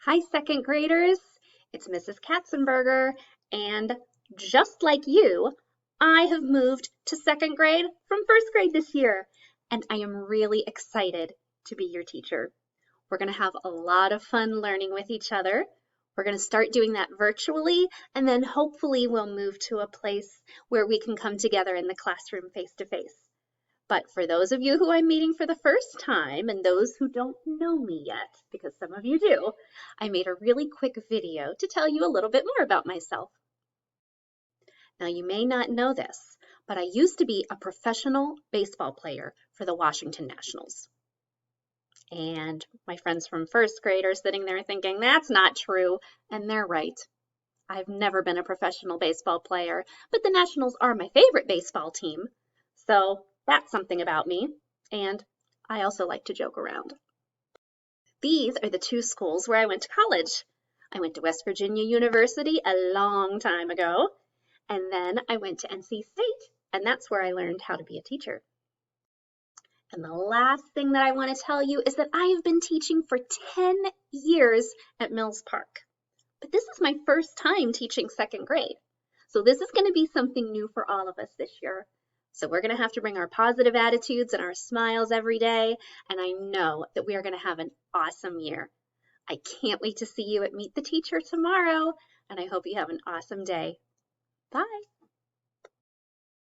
Hi, second graders. It's Mrs. Katzenberger, and just like you, I have moved to second grade from first grade this year, and I am really excited to be your teacher. We're going to have a lot of fun learning with each other. We're going to start doing that virtually, and then hopefully we'll move to a place where we can come together in the classroom face to face. But for those of you who I'm meeting for the first time and those who don't know me yet, because some of you do, I made a really quick video to tell you a little bit more about myself. Now you may not know this, but I used to be a professional baseball player for the Washington Nationals. And my friends from first grade are sitting there thinking, that's not true, and they're right. I've never been a professional baseball player, but the Nationals are my favorite baseball team. So that's something about me. And I also like to joke around. These are the two schools where I went to college. I went to West Virginia University a long time ago, and then I went to NC State, and that's where I learned how to be a teacher. And the last thing that I want to tell you is that I have been teaching for 10 years at Mills Park. But this is my first time teaching second grade. So this is going to be something new for all of us this year. So we're going to have to bring our positive attitudes and our smiles every day. And I know that we are going to have an awesome year. I can't wait to see you at Meet the Teacher tomorrow. And I hope you have an awesome day. Bye.